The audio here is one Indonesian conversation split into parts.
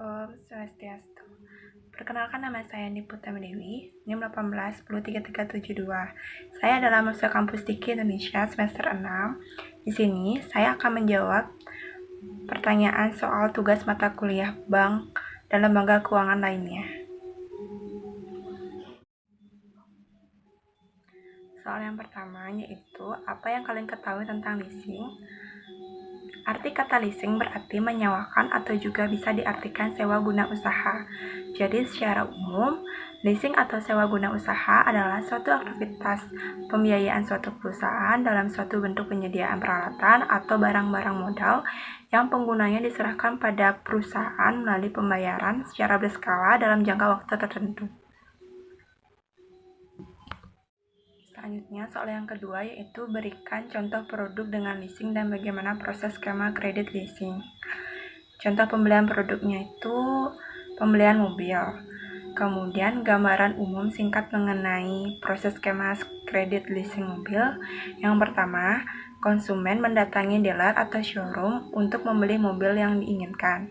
Om Swastiastu. Perkenalkan, nama saya Niputa Dewi, NIM 18103372. Saya adalah mahasiswa kampus Diki Indonesia semester 6. Di sini saya akan menjawab pertanyaan soal tugas mata kuliah bank dan lembaga keuangan lainnya. Soal yang pertama yaitu, apa yang kalian ketahui tentang leasing? Arti kata leasing berarti menyewakan atau juga bisa diartikan sewa guna usaha. Jadi secara umum, leasing atau sewa guna usaha adalah suatu aktivitas pembiayaan suatu perusahaan dalam suatu bentuk penyediaan peralatan atau barang-barang modal yang penggunanya diserahkan pada perusahaan melalui pembayaran secara berskala dalam jangka waktu tertentu. Selanjutnya, soal yang kedua yaitu berikan contoh produk dengan leasing dan bagaimana proses skema kredit leasing. Contoh pembelian produknya itu pembelian mobil. Kemudian gambaran umum singkat mengenai proses skema kredit leasing mobil. Yang pertama, konsumen mendatangi dealer atau showroom untuk membeli mobil yang diinginkan.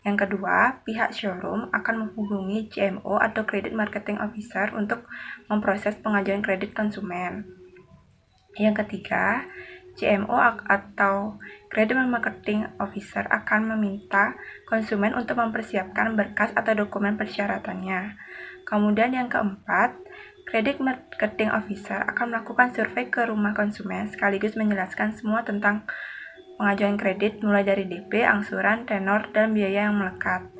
Yang kedua, pihak showroom akan menghubungi CMO atau Credit Marketing Officer untuk memproses pengajuan kredit konsumen. Yang ketiga, CMO atau Credit Marketing Officer akan meminta konsumen untuk mempersiapkan berkas atau dokumen persyaratannya. Kemudian yang keempat, Credit Marketing Officer akan melakukan survei ke rumah konsumen sekaligus menjelaskan semua tentang pengajuan kredit mulai dari DP, angsuran, tenor, dan biaya yang melekat.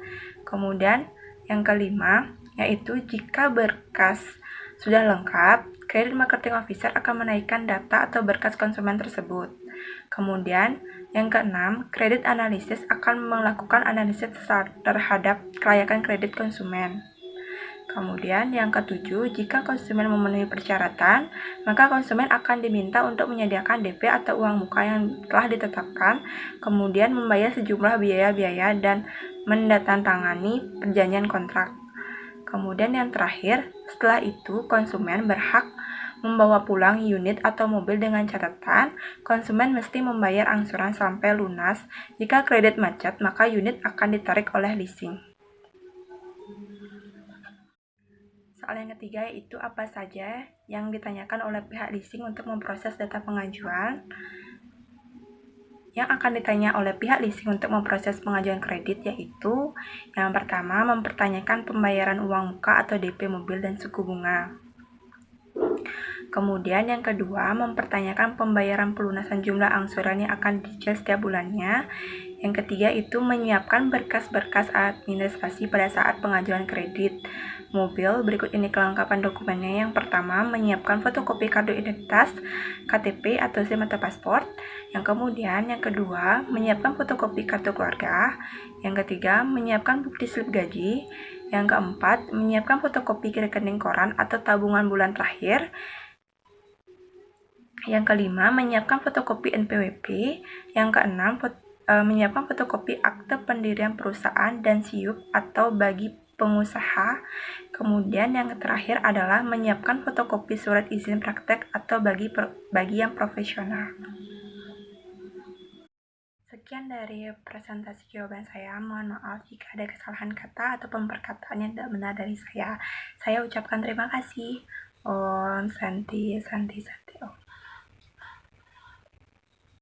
Kemudian yang kelima, yaitu jika berkas sudah lengkap, Credit Marketing Officer akan menaikkan data atau berkas konsumen tersebut. Kemudian, yang keenam, Credit Analysis akan melakukan analisis terhadap kelayakan kredit konsumen. Kemudian, yang ketujuh, jika konsumen memenuhi persyaratan, maka konsumen akan diminta untuk menyediakan DP atau uang muka yang telah ditetapkan, kemudian membayar sejumlah biaya-biaya dan mendatangani perjanjian kontrak. Kemudian yang terakhir, setelah itu konsumen berhak membawa pulang unit atau mobil dengan catatan, konsumen mesti membayar angsuran sampai lunas. Jika kredit macet, maka unit akan ditarik oleh leasing. Soal yang ketiga yaitu apa saja yang ditanyakan oleh pihak leasing untuk memproses data pengajuan. Yang akan ditanya oleh pihak leasing untuk memproses pengajuan kredit yaitu yang pertama, mempertanyakan pembayaran uang muka atau DP mobil dan suku bunga. Kemudian yang kedua, mempertanyakan pembayaran pelunasan jumlah angsuran yang akan dicicil setiap bulannya. Yang ketiga itu menyiapkan berkas-berkas administrasi pada saat pengajuan kredit mobil. Berikut ini kelengkapan dokumennya. Yang pertama, menyiapkan fotokopi kartu identitas, KTP atau SIM atau paspor. Yang kemudian, yang kedua, menyiapkan fotokopi kartu keluarga. Yang ketiga, menyiapkan bukti slip gaji. Yang keempat, menyiapkan fotokopi rekening koran atau tabungan bulan terakhir. Yang kelima, menyiapkan fotokopi NPWP. Yang keenam, menyiapkan fotokopi akte pendirian perusahaan dan SIUP atau bagi pengusaha. Kemudian yang terakhir adalah menyiapkan fotokopi surat izin praktek atau bagi yang profesional. Sekian dari presentasi jawaban saya. Mohon maaf jika ada kesalahan kata atau perkataan yang tidak benar dari saya. Saya ucapkan terima kasih. Om Santi Santi Santi.